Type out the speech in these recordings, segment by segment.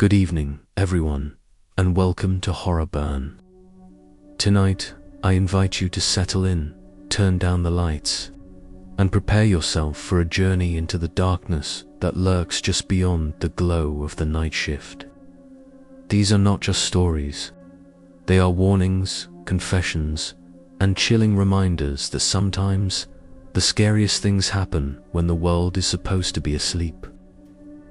Good evening, everyone, and welcome to Horror Burn. Tonight, I invite you to settle in, turn down the lights, and prepare yourself for a journey into the darkness that lurks just beyond the glow of the night shift. These are not just stories. They are warnings, confessions, and chilling reminders that sometimes the scariest things happen when the world is supposed to be asleep.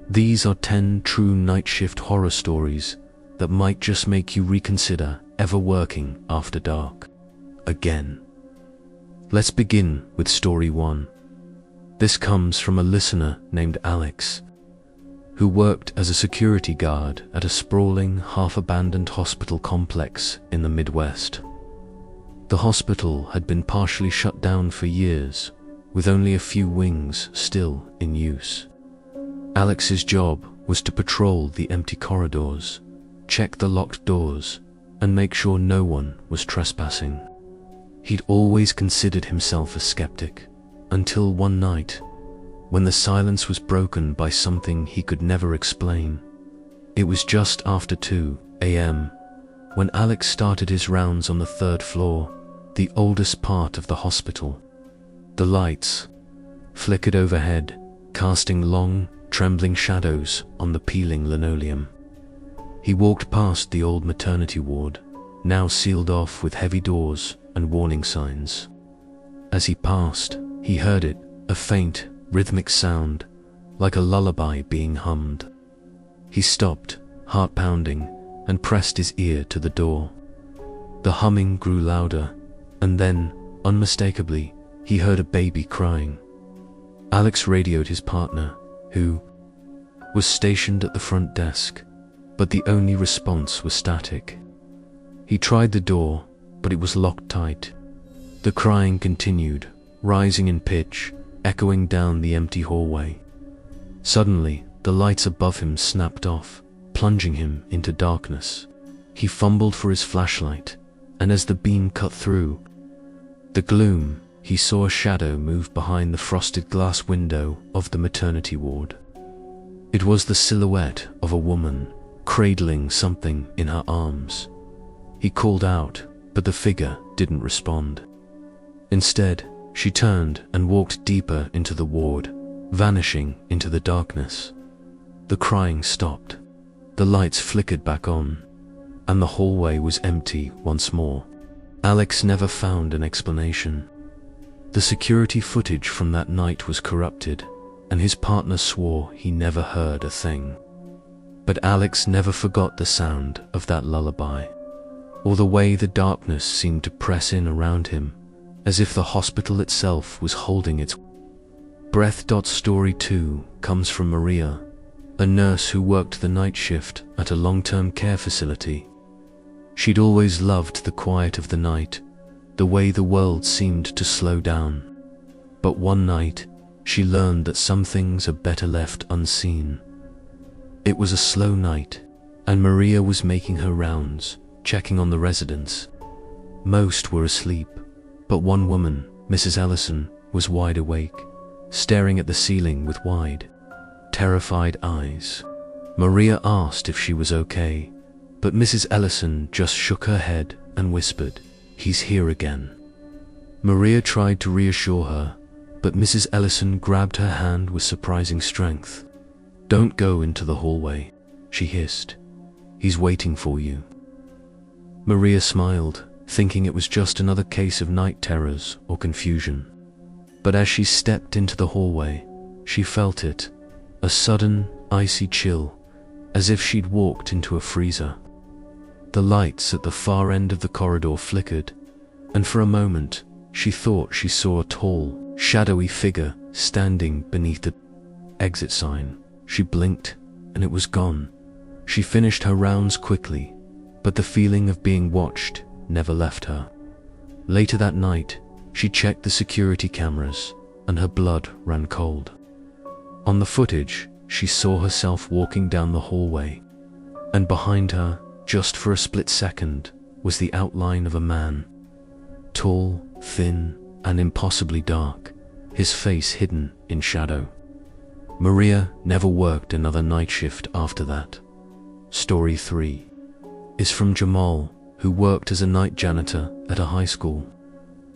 These are 10 true night shift horror stories that might just make you reconsider ever working after dark again. Let's begin with story 1. This comes from a listener named Alex, who worked as a security guard at a sprawling, half-abandoned hospital complex in the Midwest. The hospital had been partially shut down for years, with only a few wings still in use. Alex's job was to patrol the empty corridors, check the locked doors, and make sure no one was trespassing. He'd always considered himself a skeptic, until one night, when the silence was broken by something he could never explain. It was just after 2 a.m. when Alex started his rounds on the 3rd floor, the oldest part of the hospital. The lights flickered overhead, casting long, trembling shadows on the peeling linoleum. He walked past the old maternity ward, now sealed off with heavy doors and warning signs. As he passed, he heard it, a faint, rhythmic sound, like a lullaby being hummed. He stopped, heart pounding, and pressed his ear to the door. The humming grew louder, and then, unmistakably, he heard a baby crying. Alex radioed his partner, who was stationed at the front desk, but the only response was static. He tried the door, but it was locked tight. The crying continued, rising in pitch, echoing down the empty hallway. Suddenly, the lights above him snapped off, plunging him into darkness. He fumbled for his flashlight, and as the beam cut through the gloom, he saw a shadow move behind the frosted glass window of the maternity ward. It was the silhouette of a woman, cradling something in her arms. He called out, but the figure didn't respond. Instead, she turned and walked deeper into the ward, vanishing into the darkness. The crying stopped. The lights flickered back on, and the hallway was empty once more. Alex never found an explanation. The security footage from that night was corrupted, and his partner swore he never heard a thing. But Alex never forgot the sound of that lullaby, or the way the darkness seemed to press in around him, as if the hospital itself was holding its breath. Story 2 comes from Maria, a nurse who worked the night shift at a long-term care facility. She'd always loved the quiet of the night, the way the world seemed to slow down. But one night, she learned that some things are better left unseen. It was a slow night, and Maria was making her rounds, checking on the residents. Most were asleep, but one woman, Mrs. Ellison, was wide awake, staring at the ceiling with wide, terrified eyes. Maria asked if she was okay, but Mrs. Ellison just shook her head and whispered, "He's here again." Maria tried to reassure her, but Mrs. Ellison grabbed her hand with surprising strength. "Don't go into the hallway," she hissed. "He's waiting for you." Maria smiled, thinking it was just another case of night terrors or confusion. But as she stepped into the hallway, she felt it, a sudden, icy chill, as if she'd walked into a freezer. The lights at the far end of the corridor flickered, and for a moment, she thought she saw a tall, shadowy figure standing beneath the exit sign. She blinked, and it was gone. She finished her rounds quickly, but the feeling of being watched never left her. Later that night, she checked the security cameras, and her blood ran cold. On the footage, she saw herself walking down the hallway, and behind her, just for a split second, was the outline of a man. Tall, thin, and impossibly dark, his face hidden in shadow. Maria never worked another night shift after that. Story 3 is from Jamal, who worked as a night janitor at a high school.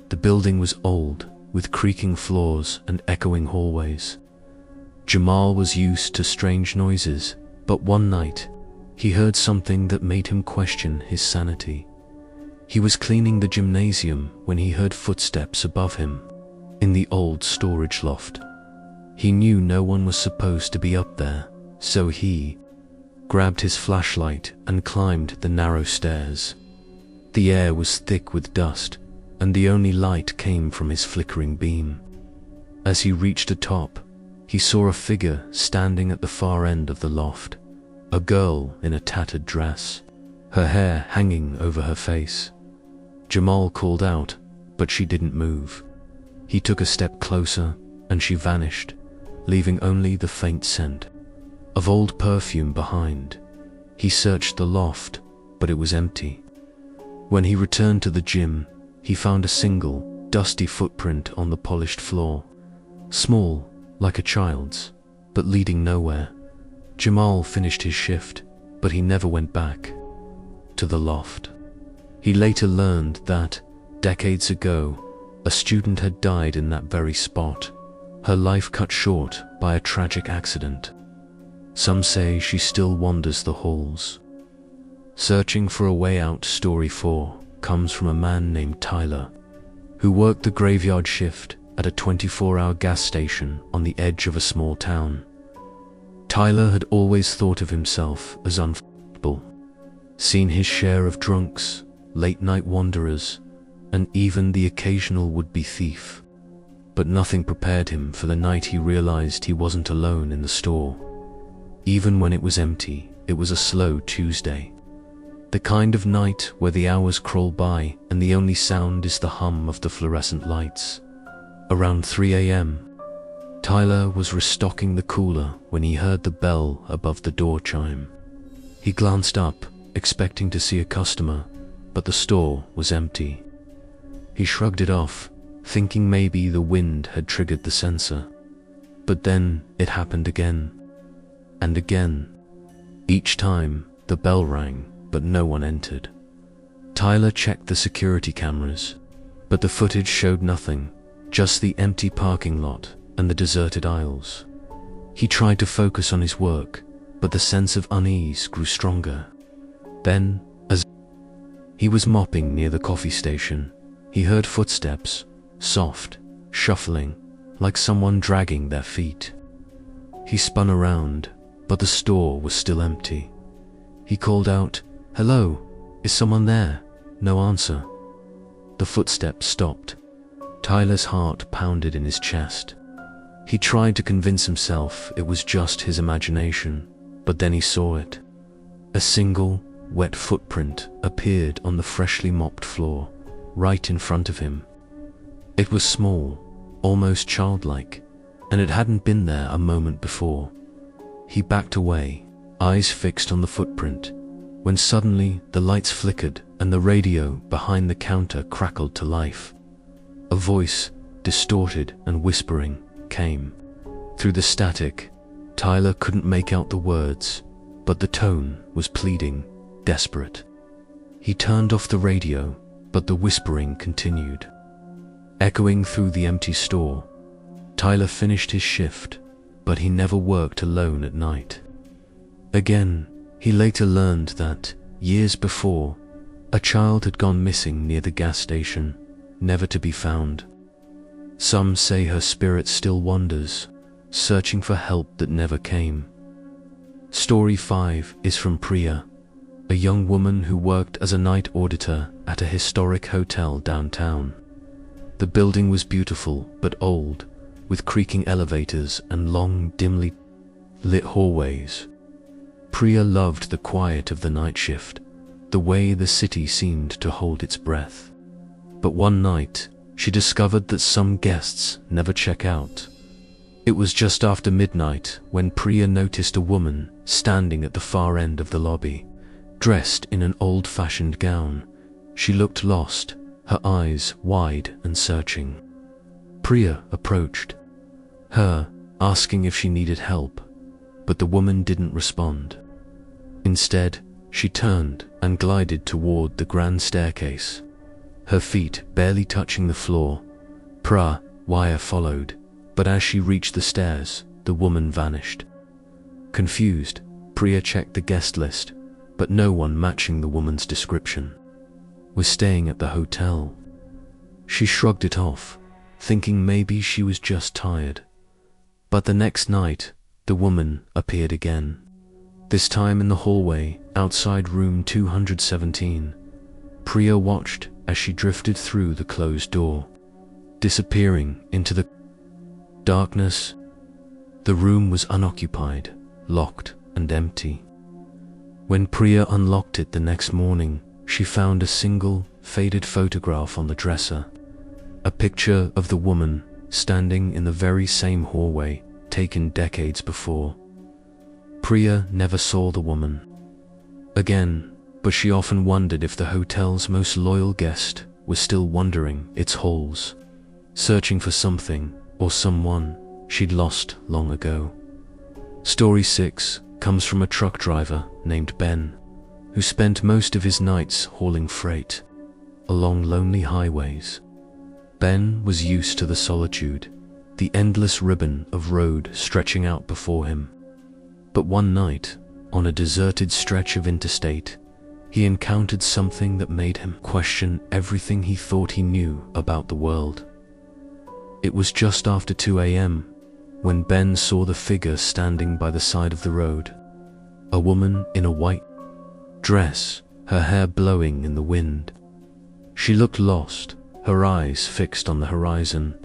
The building was old, with creaking floors and echoing hallways. Jamal was used to strange noises, but one night, he heard something that made him question his sanity. He was cleaning the gymnasium when he heard footsteps above him, in the old storage loft. He knew no one was supposed to be up there, so he grabbed his flashlight and climbed the narrow stairs. The air was thick with dust, and the only light came from his flickering beam. As he reached the top, he saw a figure standing at the far end of the loft, a girl in a tattered dress, her hair hanging over her face. Jamal called out, but she didn't move. He took a step closer, and she vanished, leaving only the faint scent of old perfume behind. He searched the loft, but it was empty. When he returned to the gym, he found a single, dusty footprint on the polished floor, small, like a child's, but leading nowhere. Jamal finished his shift, but he never went back to the loft. He later learned that, decades ago, a student had died in that very spot, her life cut short by a tragic accident. Some say she still wanders the halls. Searching for a way out. Story 4 comes from a man named Tyler, who worked the graveyard shift at a 24-hour gas station on the edge of a small town. Tyler had always thought of himself as unflappable, seen his share of drunks, late-night wanderers, and even the occasional would-be thief. But nothing prepared him for the night he realized he wasn't alone in the store. Even when it was empty, it was a slow Tuesday. The kind of night where the hours crawl by and the only sound is the hum of the fluorescent lights. Around 3 a.m., Tyler was restocking the cooler when he heard the bell above the door chime. He glanced up, expecting to see a customer, but the store was empty. He shrugged it off, thinking maybe the wind had triggered the sensor. But then it happened again, and again. Each time, the bell rang, but no one entered. Tyler checked the security cameras, but the footage showed nothing, just the empty parking lot and the deserted aisles. He tried to focus on his work, but the sense of unease grew stronger. Then, as he was mopping near the coffee station, he heard footsteps, soft, shuffling, like someone dragging their feet. He spun around, but the store was still empty. He called out, "Hello, is someone there?" No answer. The footsteps stopped. Tyler's heart pounded in his chest. He tried to convince himself it was just his imagination, but then he saw it. A single, wet footprint appeared on the freshly mopped floor, right in front of him. It was small, almost childlike, and it hadn't been there a moment before. He backed away, eyes fixed on the footprint, when suddenly the lights flickered and the radio behind the counter crackled to life. A voice, distorted and whispering, came. Through the static, Tyler couldn't make out the words, but the tone was pleading, desperate. He turned off the radio, but the whispering continued. Echoing through the empty store, Tyler finished his shift, but he never worked alone at night. Again, he later learned that, years before, a child had gone missing near the gas station, never to be found. Some say her spirit still wanders, searching for help that never came. Story 5 is from Priya, a young woman who worked as a night auditor at a historic hotel downtown. The building was beautiful but old, with creaking elevators and long, dimly lit hallways. Priya loved the quiet of the night shift, the way the city seemed to hold its breath. But one night, she discovered that some guests never check out. It was just after midnight when Priya noticed a woman standing at the far end of the lobby, dressed in an old-fashioned gown. She looked lost, her eyes wide and searching. Priya approached her, asking if she needed help, but the woman didn't respond. Instead, she turned and glided toward the grand staircase, her feet barely touching the floor. Wire followed, but as she reached the stairs, the woman vanished. Confused, Priya checked the guest list, but no one matching the woman's description was staying at the hotel. She shrugged it off, thinking maybe she was just tired. But the next night, the woman appeared again, this time in the hallway outside room 217. Priya watched as she drifted through the closed door, disappearing into the darkness. The room was unoccupied, locked and empty. When Priya unlocked it the next morning, she found a single, faded photograph on the dresser. A picture of the woman standing in the very same hallway taken decades before. Priya never saw the woman again, but she often wondered if the hotel's most loyal guest was still wandering its halls, searching for something or someone she'd lost long ago. Story 6 comes from a truck driver named Ben, who spent most of his nights hauling freight along lonely highways. Ben was used to the solitude, the endless ribbon of road stretching out before him. But one night, on a deserted stretch of interstate, he encountered something that made him question everything he thought he knew about the world. It was just after 2 a.m. when Ben saw the figure standing by the side of the road, a woman in a white dress, her hair blowing in the wind. She looked lost, her eyes fixed on the horizon.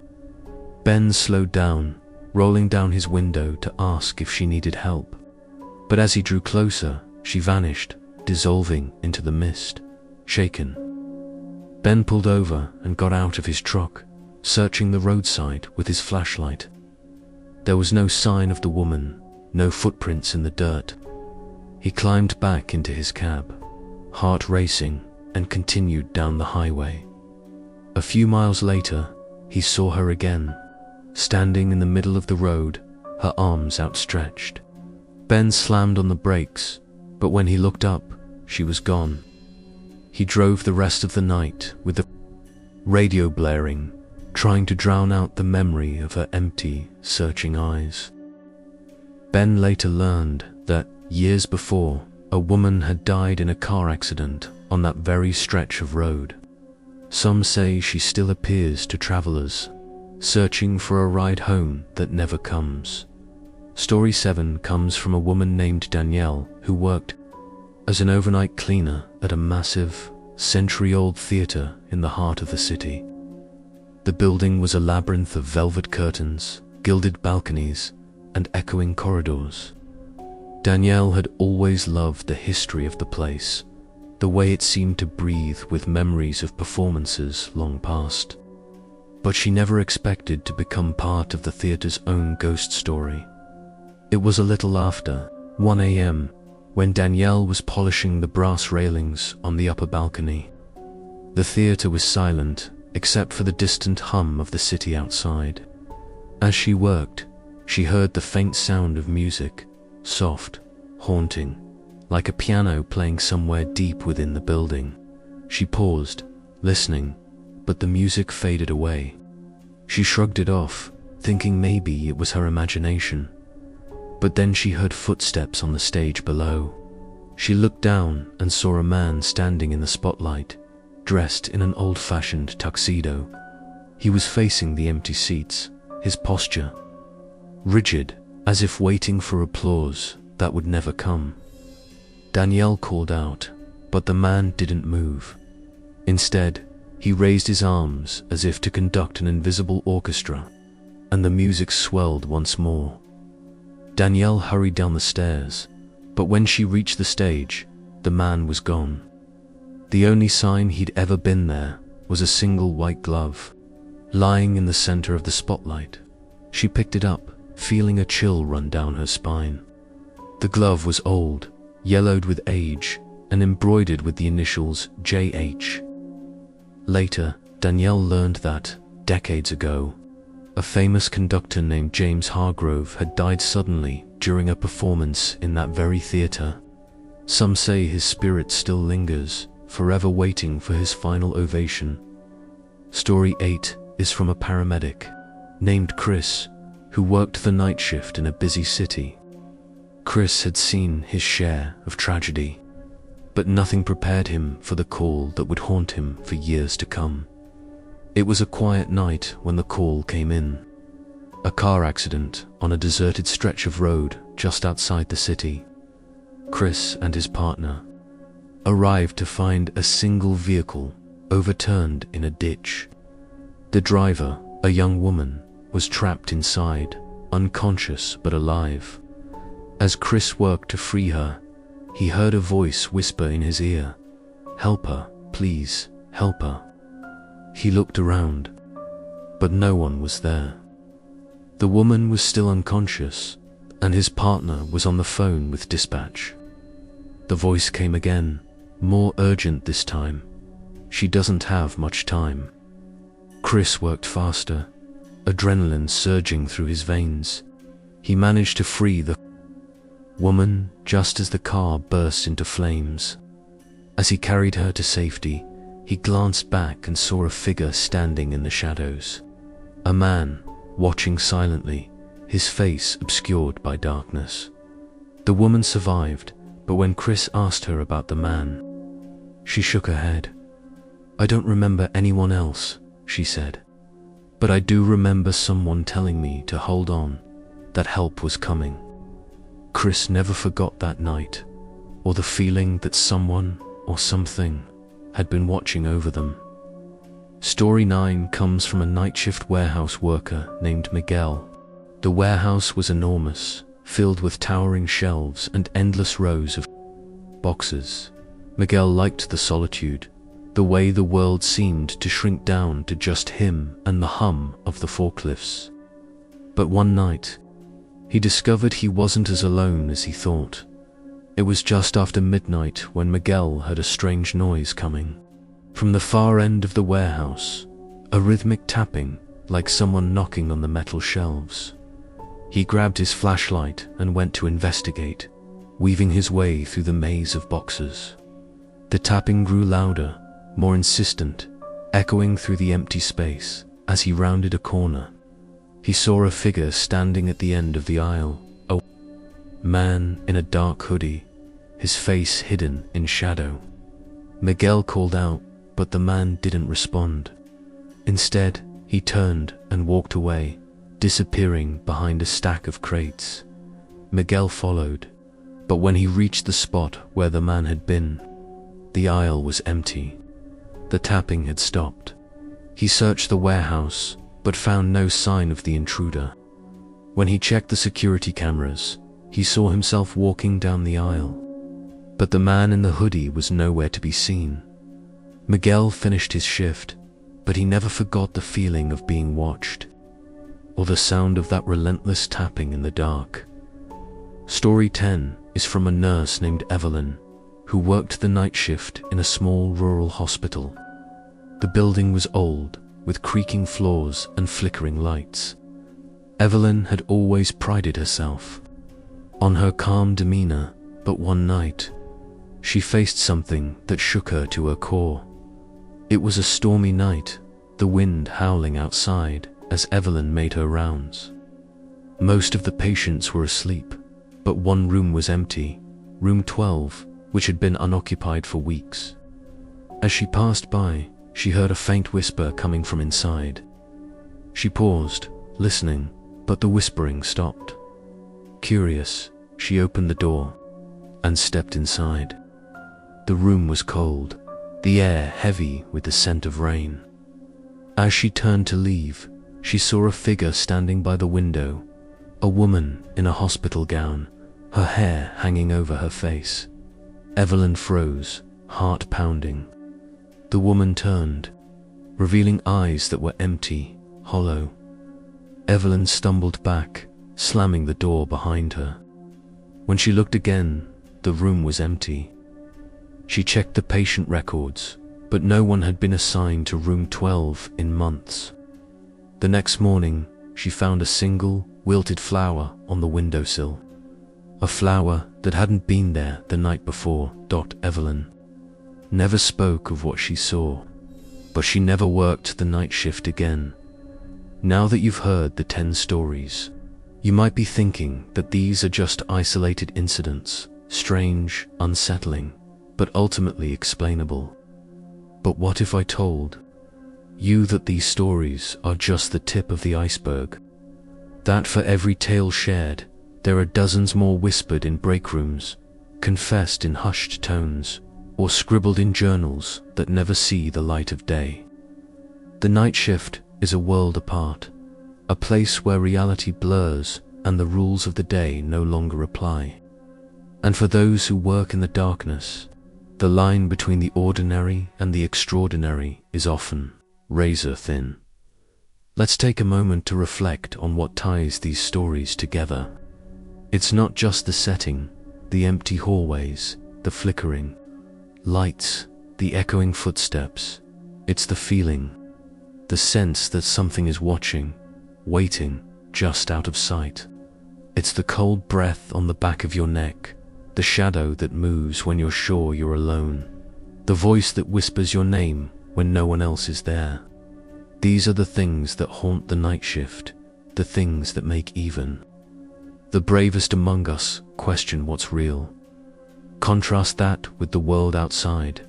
Ben slowed down, rolling down his window to ask if she needed help. But as he drew closer, she vanished, dissolving into the mist, shaken. Ben pulled over and got out of his truck, searching the roadside with his flashlight. There was no sign of the woman, no footprints in the dirt. He climbed back into his cab, heart racing, and continued down the highway. A few miles later, he saw her again, standing in the middle of the road, her arms outstretched. Ben slammed on the brakes, but when he looked up, she was gone. He drove the rest of the night with the radio blaring, trying to drown out the memory of her empty, searching eyes. Ben later learned that, years before, a woman had died in a car accident on that very stretch of road. Some say she still appears to travelers, searching for a ride home that never comes. Story 7 comes from a woman named Danielle who worked as an overnight cleaner at a massive, century-old theater in the heart of the city. The building was a labyrinth of velvet curtains, gilded balconies, and echoing corridors. Danielle had always loved the history of the place, the way it seemed to breathe with memories of performances long past. But she never expected to become part of the theater's own ghost story. It was a little after 1 a.m. when Danielle was polishing the brass railings on the upper balcony. The theater was silent, except for the distant hum of the city outside. As she worked, she heard the faint sound of music, soft, haunting, like a piano playing somewhere deep within the building. She paused, listening, but the music faded away. She shrugged it off, thinking maybe it was her imagination. But then she heard footsteps on the stage below. She looked down and saw a man standing in the spotlight, dressed in an old-fashioned tuxedo. He was facing the empty seats, his posture rigid, as if waiting for applause that would never come. Danielle called out, but the man didn't move. Instead, he raised his arms as if to conduct an invisible orchestra, and the music swelled once more. Danielle hurried down the stairs, but when she reached the stage, the man was gone. The only sign he'd ever been there was a single white glove, lying in the center of the spotlight. She picked it up, feeling a chill run down her spine. The glove was old, yellowed with age, and embroidered with the initials JH. Later, Danielle learned that, decades ago, a famous conductor named James Hargrove had died suddenly during a performance in that very theater. Some say his spirit still lingers, forever waiting for his final ovation. Story 8 is from a paramedic named Chris, who worked the night shift in a busy city. Chris had seen his share of tragedy, but nothing prepared him for the call that would haunt him for years to come. It was a quiet night when the call came in. A car accident on a deserted stretch of road just outside the city. Chris and his partner arrived to find a single vehicle overturned in a ditch. The driver, a young woman, was trapped inside, unconscious but alive. As Chris worked to free her, he heard a voice whisper in his ear, "Help her, please, help her." He looked around, but no one was there. The woman was still unconscious, and his partner was on the phone with dispatch. The voice came again, more urgent this time. "She doesn't have much time." Chris worked faster, adrenaline surging through his veins. He managed to free the woman just as the car burst into flames. As he carried her to safety, he glanced back and saw a figure standing in the shadows. A man, watching silently, his face obscured by darkness. The woman survived, but when Chris asked her about the man, she shook her head. "I don't remember anyone else," she said. "But I do remember someone telling me to hold on, that help was coming." Chris never forgot that night, or the feeling that someone or something had been watching over them. Story 9 comes from a night shift warehouse worker named Miguel. The warehouse was enormous, filled with towering shelves and endless rows of boxes. Miguel liked the solitude, the way the world seemed to shrink down to just him and the hum of the forklifts. But one night, he discovered he wasn't as alone as he thought. It was just after midnight when Miguel heard a strange noise coming. From the far end of the warehouse, a rhythmic tapping, like someone knocking on the metal shelves. He grabbed his flashlight and went to investigate, weaving his way through the maze of boxes. The tapping grew louder, more insistent, echoing through the empty space. As he rounded a corner, he saw a figure standing at the end of the aisle, a man in a dark hoodie, his face hidden in shadow. Miguel called out, but the man didn't respond. Instead, he turned and walked away, disappearing behind a stack of crates. Miguel followed, but when he reached the spot where the man had been, the aisle was empty. The tapping had stopped. He searched the warehouse, but found no sign of the intruder. When he checked the security cameras, he saw himself walking down the aisle, but the man in the hoodie was nowhere to be seen. Miguel finished his shift, but he never forgot the feeling of being watched, or the sound of that relentless tapping in the dark. Story 10 is from a nurse named Evelyn, who worked the night shift in a small rural hospital. The building was old, with creaking floors and flickering lights. Evelyn had always prided herself on her calm demeanor, but one night, she faced something that shook her to her core. It was a stormy night, the wind howling outside as Evelyn made her rounds. Most of the patients were asleep, but one room was empty, room 12, which had been unoccupied for weeks. As she passed by, she heard a faint whisper coming from inside. She paused, listening, but the whispering stopped. Curious, she opened the door and stepped inside. The room was cold, the air heavy with the scent of rain. As she turned to leave, she saw a figure standing by the window, a woman in a hospital gown, her hair hanging over her face. Evelyn froze, heart pounding. The woman turned, revealing eyes that were empty, hollow. Evelyn stumbled back, slamming the door behind her. When she looked again, the room was empty. She checked the patient records, but no one had been assigned to room 12 in months. The next morning, she found a single, wilted flower on the windowsill. A flower that hadn't been there the night before. Evelyn never spoke of what she saw, but she never worked the night shift again. Now that you've heard the 10 stories, you might be thinking that these are just isolated incidents, strange, unsettling, but ultimately explainable. But what if I told you that these stories are just the tip of the iceberg? That for every tale shared, there are dozens more whispered in break rooms, confessed in hushed tones, or scribbled in journals that never see the light of day. The night shift is a world apart, a place where reality blurs and the rules of the day no longer apply. And for those who work in the darkness, the line between the ordinary and the extraordinary is often razor thin. Let's take a moment to reflect on what ties these stories together. It's not just the setting, the empty hallways, the flickering lights, the echoing footsteps. It's the feeling, the sense that something is watching, waiting, just out of sight. It's the cold breath on the back of your neck, the shadow that moves when you're sure you're alone, the voice that whispers your name when no one else is there. These are the things that haunt the night shift, the things that make even the bravest among us question what's real. Contrast that with the world outside.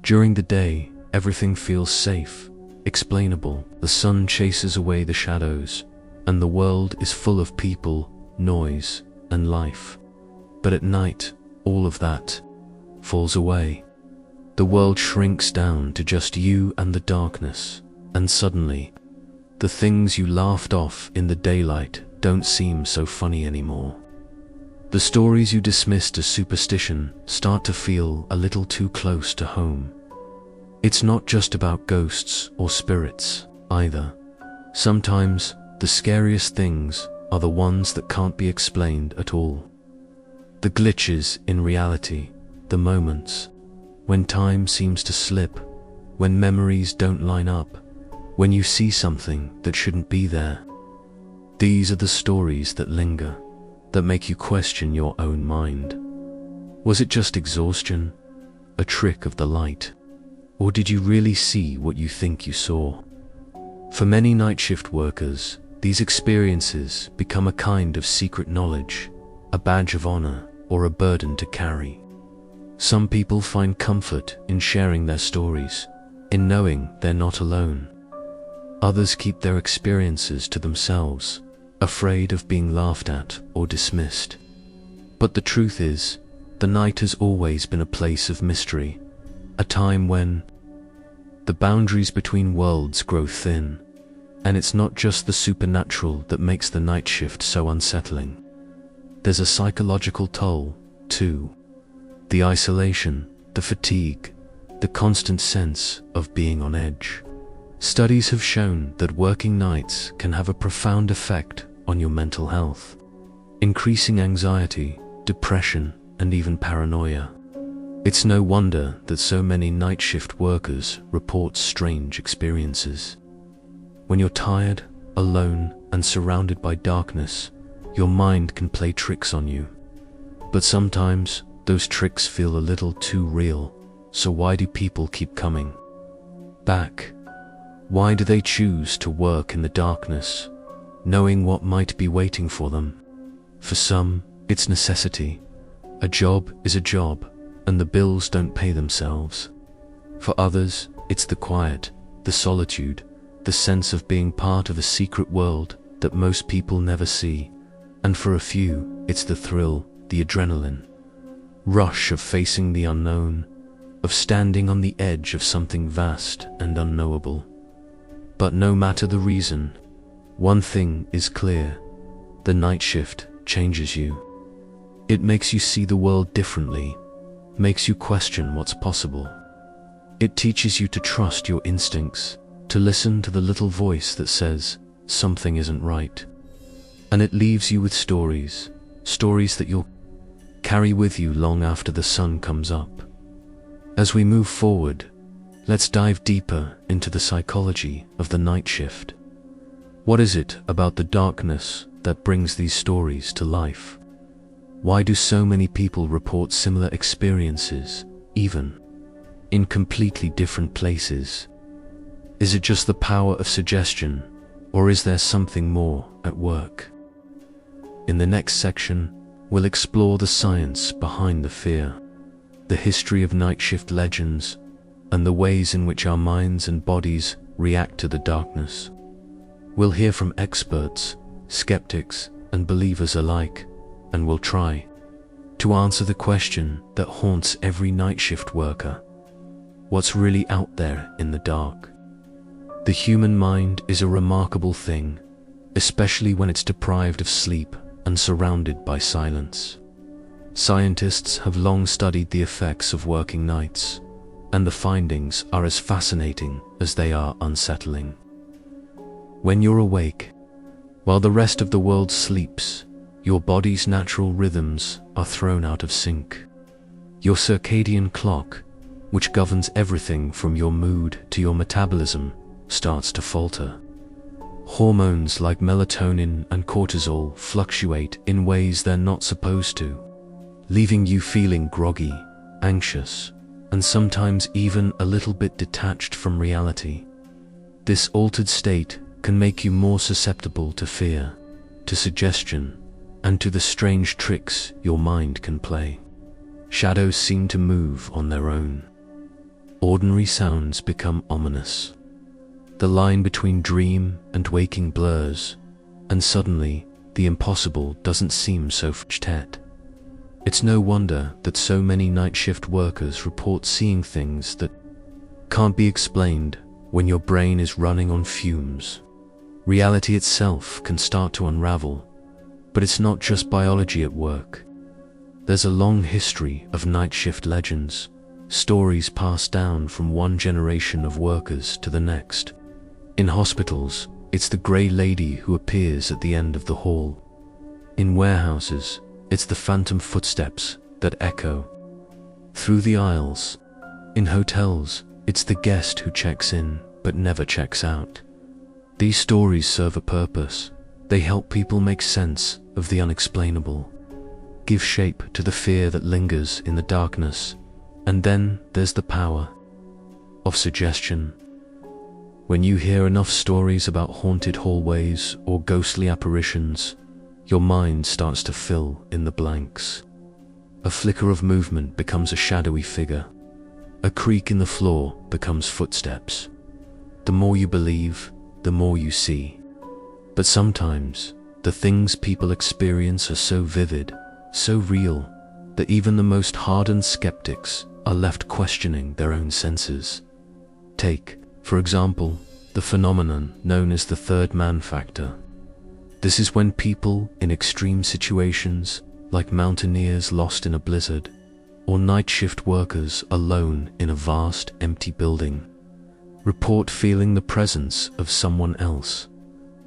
During the day, everything feels safe, explainable. The sun chases away the shadows, and the world is full of people, noise, and life. But at night, all of that falls away. The world shrinks down to just you and the darkness, and suddenly, the things you laughed off in the daylight don't seem so funny anymore. The stories you dismissed as superstition start to feel a little too close to home. It's not just about ghosts or spirits, either. Sometimes, the scariest things are the ones that can't be explained at all. The glitches in reality, the moments when time seems to slip, when memories don't line up, when you see something that shouldn't be there. These are the stories that linger, that make you question your own mind. Was it just exhaustion, a trick of the light, or did you really see what you think you saw? For many night shift workers, these experiences become a kind of secret knowledge, a badge of honor, or a burden to carry. Some people find comfort in sharing their stories, in knowing they're not alone. Others keep their experiences to themselves, afraid of being laughed at or dismissed. But the truth is, the night has always been a place of mystery, a time when the boundaries between worlds grow thin, and it's not just the supernatural that makes the night shift so unsettling. There's a psychological toll, too. The isolation, the fatigue, the constant sense of being on edge. Studies have shown that working nights can have a profound effect on your mental health, increasing anxiety, depression, and even paranoia. It's no wonder that so many night shift workers report strange experiences. When you're tired, alone, and surrounded by darkness, your mind can play tricks on you. But sometimes, those tricks feel a little too real, so why do people keep coming back? Why do they choose to work in the darkness, knowing what might be waiting for them? For some, it's necessity. A job is a job, and the bills don't pay themselves. For others, it's the quiet, the solitude, the sense of being part of a secret world that most people never see. And for a few, it's the thrill, the adrenaline rush of facing the unknown, of standing on the edge of something vast and unknowable. But no matter the reason, one thing is clear: the night shift changes you. It makes you see the world differently, makes you question what's possible. It teaches you to trust your instincts, to listen to the little voice that says something isn't right. And it leaves you with stories that you'll carry with you long after the sun comes up. As we move forward, let's dive deeper into the psychology of the night shift. What is it about the darkness that brings these stories to life? Why do so many people report similar experiences, even in completely different places? Is it just the power of suggestion, or is there something more at work? In the next section, we'll explore the science behind the fear, the history of night shift legends, and the ways in which our minds and bodies react to the darkness. We'll hear from experts, skeptics, and believers alike, and we'll try to answer the question that haunts every night shift worker: what's really out there in the dark? The human mind is a remarkable thing, especially when it's deprived of sleep and surrounded by silence. Scientists have long studied the effects of working nights, and the findings are as fascinating as they are unsettling. When you're awake, while the rest of the world sleeps, your body's natural rhythms are thrown out of sync. Your circadian clock, which governs everything from your mood to your metabolism, starts to falter. Hormones like melatonin and cortisol fluctuate in ways they're not supposed to, leaving you feeling groggy, anxious, and sometimes even a little bit detached from reality. This altered state can make you more susceptible to fear, to suggestion, and to the strange tricks your mind can play. Shadows seem to move on their own. Ordinary sounds become ominous. The line between dream and waking blurs, and suddenly the impossible doesn't seem so far-fetched. It's no wonder that so many night shift workers report seeing things that can't be explained when your brain is running on fumes. Reality itself can start to unravel, but it's not just biology at work. There's a long history of night shift legends, stories passed down from one generation of workers to the next. In hospitals, it's the grey lady who appears at the end of the hall. In warehouses, it's the phantom footsteps that echo through the aisles. In hotels, it's the guest who checks in but never checks out. These stories serve a purpose. They help people make sense of the unexplainable, give shape to the fear that lingers in the darkness, and then there's the power of suggestion. When you hear enough stories about haunted hallways or ghostly apparitions, your mind starts to fill in the blanks. A flicker of movement becomes a shadowy figure. A creak in the floor becomes footsteps. The more you believe, the more you see. But sometimes, the things people experience are so vivid, so real, that even the most hardened skeptics are left questioning their own senses. Take, for example, the phenomenon known as the third man factor. This is when people in extreme situations, like mountaineers lost in a blizzard, or night shift workers alone in a vast, empty building, report feeling the presence of someone else,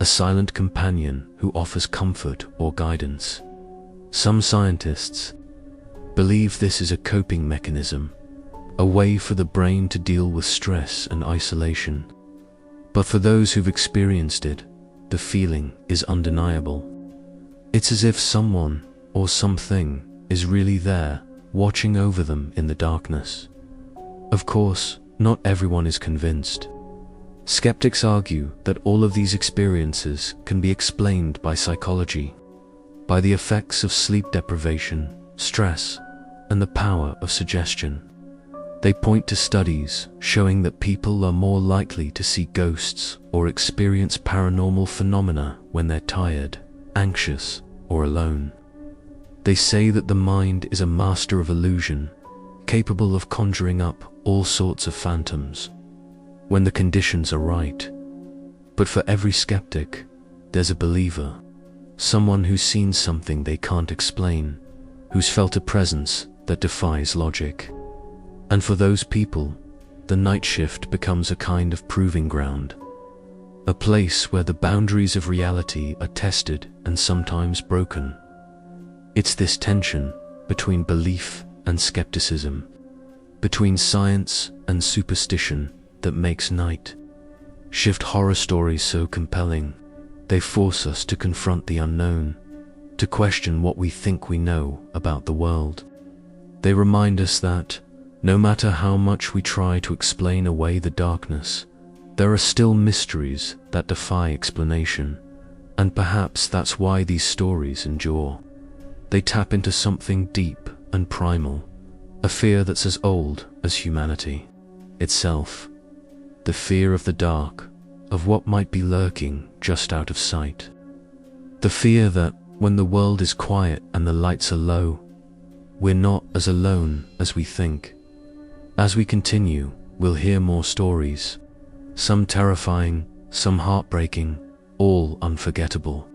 a silent companion who offers comfort or guidance. Some scientists believe this is a coping mechanism, a way for the brain to deal with stress and isolation. But for those who've experienced it, the feeling is undeniable. It's as if someone or something is really there, watching over them in the darkness. Of course, not everyone is convinced. Skeptics argue that all of these experiences can be explained by psychology, by the effects of sleep deprivation, stress, and the power of suggestion. They point to studies showing that people are more likely to see ghosts or experience paranormal phenomena when they're tired, anxious, or alone. They say that the mind is a master of illusion, capable of conjuring up all sorts of phantoms when the conditions are right. But for every skeptic, there's a believer, someone who's seen something they can't explain, who's felt a presence that defies logic. And for those people, the night shift becomes a kind of proving ground, a place where the boundaries of reality are tested and sometimes broken. It's this tension between belief and skepticism, between science and superstition, that makes night shift horror stories so compelling. They force us to confront the unknown, to question what we think we know about the world. They remind us that, no matter how much we try to explain away the darkness, there are still mysteries that defy explanation, and perhaps that's why these stories endure. They tap into something deep and primal, a fear that's as old as humanity itself. The fear of the dark, of what might be lurking just out of sight. The fear that, when the world is quiet and the lights are low, we're not as alone as we think. As we continue, we'll hear more stories, some terrifying, some heartbreaking, all unforgettable.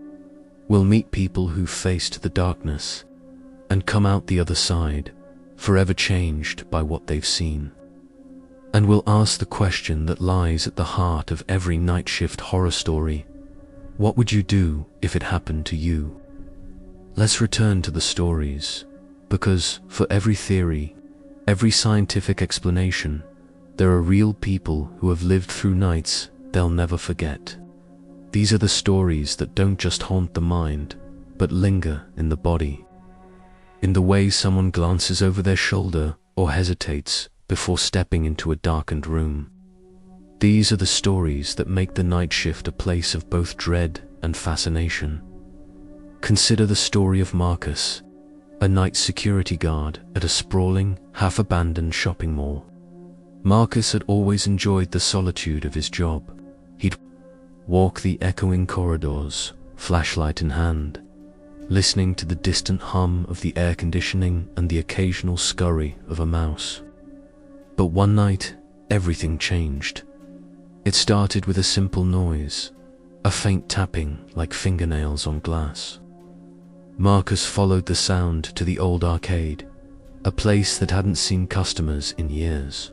We'll meet people who faced the darkness and come out the other side, forever changed by what they've seen. And we'll ask the question that lies at the heart of every night shift horror story. What would you do if it happened to you? Let's return to the stories, because for every theory, every scientific explanation, there are real people who have lived through nights they'll never forget. These are the stories that don't just haunt the mind, but linger in the body. In the way someone glances over their shoulder or hesitates before stepping into a darkened room. These are the stories that make the night shift a place of both dread and fascination. Consider the story of Marcus, a night security guard at a sprawling, half-abandoned shopping mall. Marcus had always enjoyed the solitude of his job. He'd walk the echoing corridors, flashlight in hand, listening to the distant hum of the air conditioning and the occasional scurry of a mouse. But one night, everything changed. It started with a simple noise, a faint tapping like fingernails on glass. Marcus followed the sound to the old arcade, a place that hadn't seen customers in years.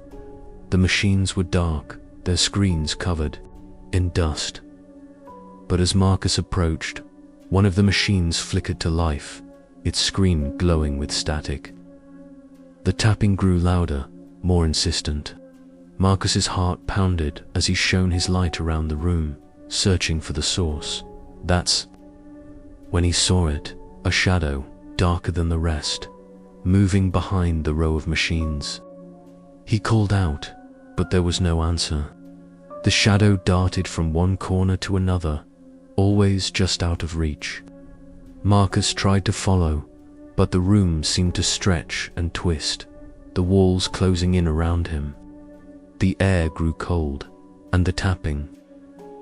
The machines were dark, their screens covered in dust. But as Marcus approached, one of the machines flickered to life, its screen glowing with static. The tapping grew louder, more insistent. Marcus's heart pounded as he shone his light around the room, searching for the source. That's when he saw it, a shadow, darker than the rest, moving behind the row of machines. He called out, but there was no answer. The shadow darted from one corner to another, always just out of reach. Marcus tried to follow, but the room seemed to stretch and twist, the walls closing in around him. The air grew cold, and the tapping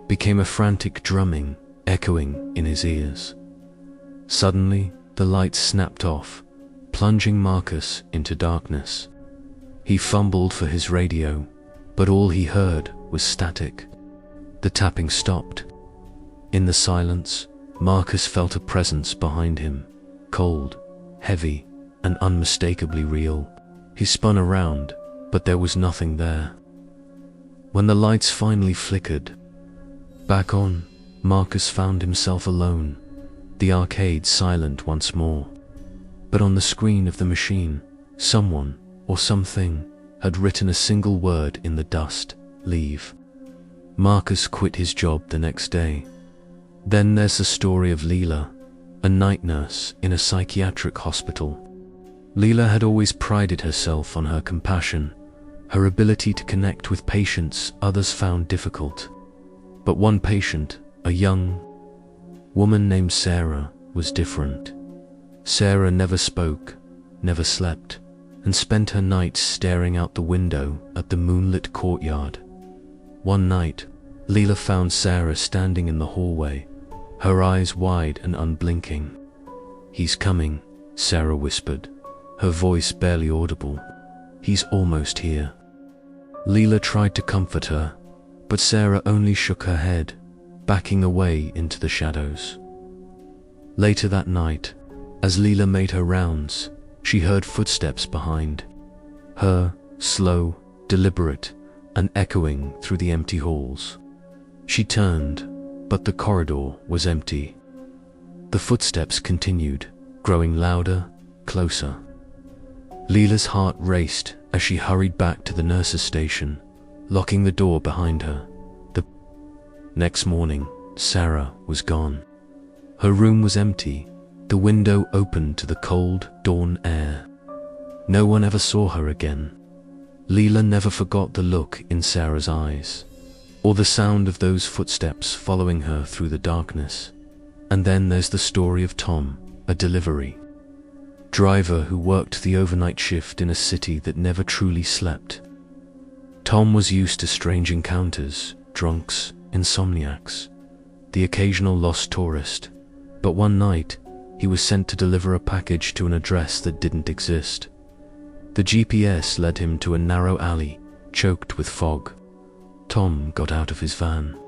became a frantic drumming, echoing in his ears. Suddenly, the lights snapped off, plunging Marcus into darkness. He fumbled for his radio, but all he heard was static. The tapping stopped. In the silence, Marcus felt a presence behind him, cold, heavy, and unmistakably real. He spun around, but there was nothing there. When the lights finally flickered back on, Marcus found himself alone, the arcade silent once more. But on the screen of the machine, someone, or something, had written a single word in the dust: leave. Marcus quit his job the next day. Then there's the story of Leela, a night nurse in a psychiatric hospital. Leela had always prided herself on her compassion, her ability to connect with patients others found difficult. But one patient, a young woman named Sarah, was different. Sarah never spoke, never slept, and spent her nights staring out the window at the moonlit courtyard. One night, Leela found Sarah standing in the hallway, her eyes wide and unblinking. "He's coming," Sarah whispered, her voice barely audible. "He's almost here." Leela tried to comfort her, but Sarah only shook her head, backing away into the shadows. Later that night, as Leela made her rounds, she heard footsteps behind her, slow, deliberate, and echoing through the empty halls. She turned, but the corridor was empty. The footsteps continued, growing louder, closer. Leela's heart raced as she hurried back to the nurse's station, locking the door behind her. The next morning, Sarah was gone. Her room was empty, The window opened to the cold dawn air. No one ever saw her again. Leela never forgot the look in Sarah's eyes, or the sound of those footsteps following her through the darkness. And then there's the story of Tom, a delivery driver who worked the overnight shift in a city that never truly slept. Tom was used to strange encounters, drunks, insomniacs, the occasional lost tourist. But one night, he was sent to deliver a package to an address that didn't exist. The GPS led him to a narrow alley, choked with fog. Tom got out of his van,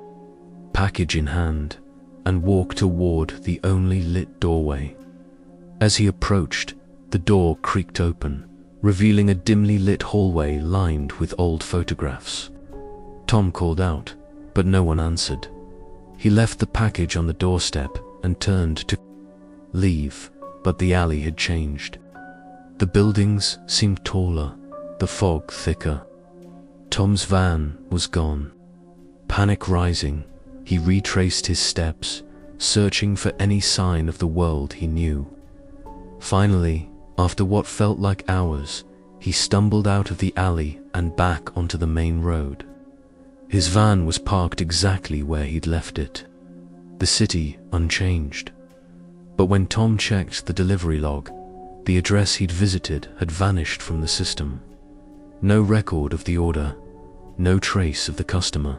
package in hand, and walked toward the only lit doorway. As he approached, the door creaked open, revealing a dimly lit hallway lined with old photographs. Tom called out, but no one answered. He left the package on the doorstep and turned to leave, but the alley had changed. The buildings seemed taller, the fog thicker. Tom's van was gone. Panic rising, he retraced his steps, searching for any sign of the world he knew. Finally, after what felt like hours, he stumbled out of the alley and back onto the main road. His van was parked exactly where he'd left it, the city unchanged. But when Tom checked the delivery log, the address he'd visited had vanished from the system. No record of the order, no trace of the customer.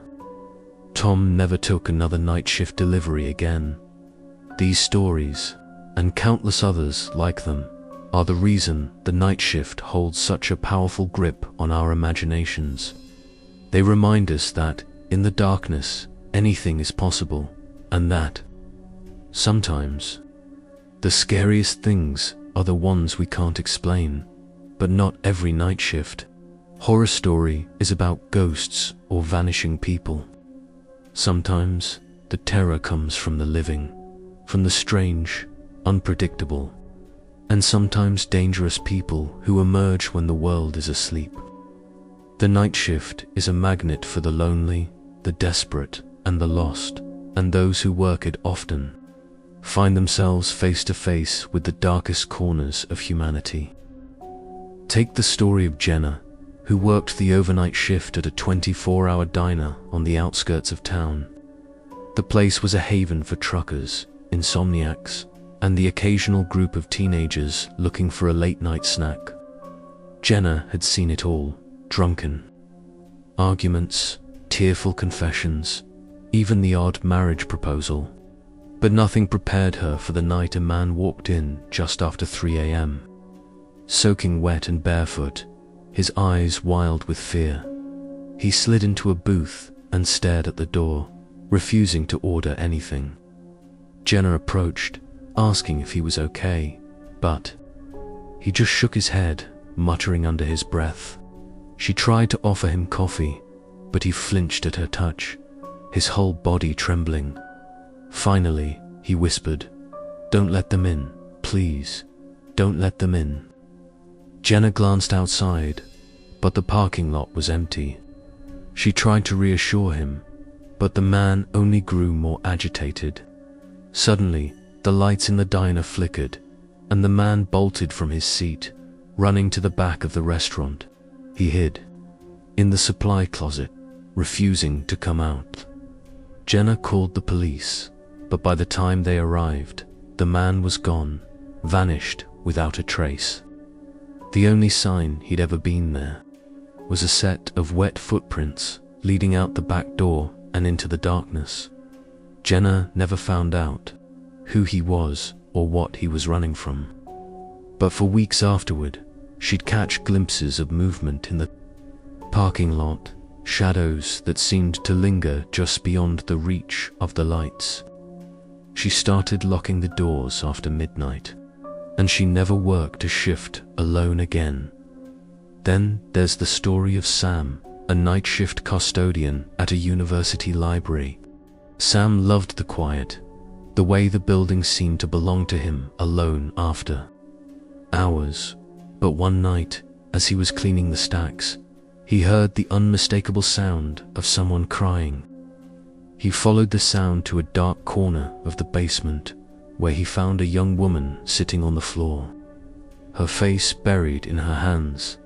Tom never took another night shift delivery again. These stories, and countless others like them, are the reason the night shift holds such a powerful grip on our imaginations. They remind us that, in the darkness, anything is possible, and that, sometimes, the scariest things are the ones we can't explain. But not every night shift horror story is about ghosts or vanishing people. Sometimes, the terror comes from the living, from the strange, unpredictable, and sometimes dangerous people who emerge when the world is asleep. The night shift is a magnet for the lonely, the desperate, and the lost, and those who work it often find themselves face to face with the darkest corners of humanity. Take the story of Jenna, who worked the overnight shift at a 24-hour diner on the outskirts of town. The place was a haven for truckers, insomniacs, and the occasional group of teenagers looking for a late-night snack. Jenna had seen it all: drunken arguments, tearful confessions, even the odd marriage proposal. But nothing prepared her for the night a man walked in just after 3 a.m. Soaking wet and barefoot, his eyes wild with fear. He slid into a booth and stared at the door, refusing to order anything. Jenna approached, asking if he was okay, but he just shook his head, muttering under his breath. She tried to offer him coffee, but he flinched at her touch, his whole body trembling. Finally, he whispered, "Don't let them in, please. Don't let them in." Jenna glanced outside, but the parking lot was empty. She tried to reassure him, but the man only grew more agitated. Suddenly, the lights in the diner flickered, and the man bolted from his seat, running to the back of the restaurant. He hid in the supply closet, refusing to come out. Jenna called the police, but by the time they arrived, the man was gone, vanished without a trace. The only sign he'd ever been there was a set of wet footprints leading out the back door and into the darkness. Jenna never found out who he was or what he was running from. But for weeks afterward, she'd catch glimpses of movement in the parking lot, shadows that seemed to linger just beyond the reach of the lights. She started locking the doors after midnight, and she never worked a shift alone again. Then there's the story of Sam, a night shift custodian at a university library. Sam loved the quiet, the way the building seemed to belong to him alone after hours. But one night, as he was cleaning the stacks, he heard the unmistakable sound of someone crying. He followed the sound to a dark corner of the basement, where he found a young woman sitting on the floor, her face buried in her hands.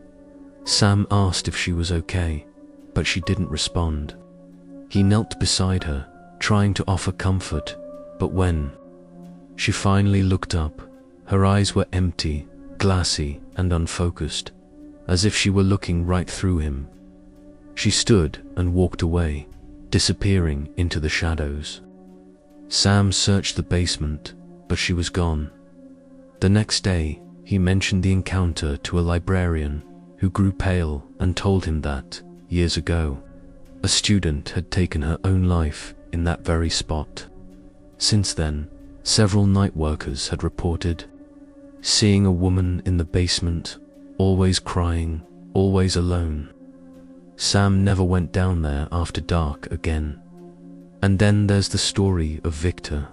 Sam asked if she was okay, but she didn't respond. He knelt beside her, trying to offer comfort, but when she finally looked up, her eyes were empty, glassy, and unfocused, as if she were looking right through him. She stood and walked away, disappearing into the shadows. Sam searched the basement, but she was gone. The next day, he mentioned the encounter to a librarian who grew pale and told him that, years ago, a student had taken her own life in that very spot. Since then, several night workers had reported seeing a woman in the basement, always crying, always alone. Sam never went down there after dark again. And then there's the story of Victor,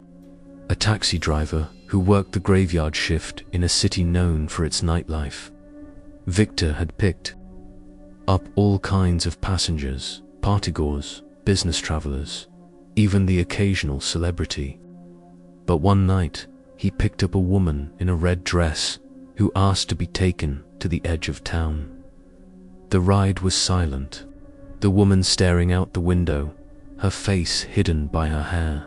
a taxi driver who worked the graveyard shift in a city known for its nightlife. Victor had picked up all kinds of passengers, partygoers, business travelers, even the occasional celebrity. But one night, he picked up a woman in a red dress who asked to be taken to the edge of town. The ride was silent, the woman staring out the window, her face hidden by her hair.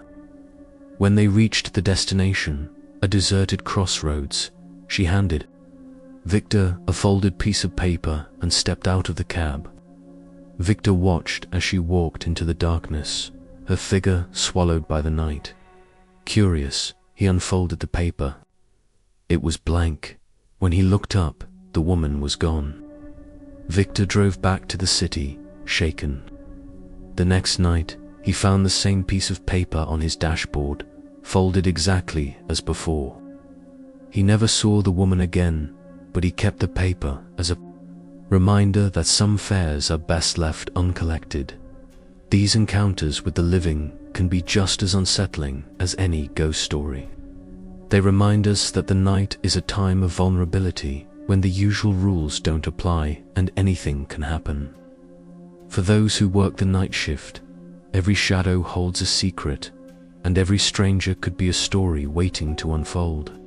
When they reached the destination, a deserted crossroads, she handed Victor a folded piece of paper and stepped out of the cab. Victor watched as she walked into the darkness, her figure swallowed by the night. Curious, he unfolded the paper. It was blank. When he looked up, the woman was gone. Victor drove back to the city, shaken. The next night, he found the same piece of paper on his dashboard, folded exactly as before. He never saw the woman again, but he kept the paper as a reminder that some fears are best left uncollected. These encounters with the living can be just as unsettling as any ghost story. They remind us that the night is a time of vulnerability when the usual rules don't apply and anything can happen. For those who work the night shift, every shadow holds a secret, and every stranger could be a story waiting to unfold.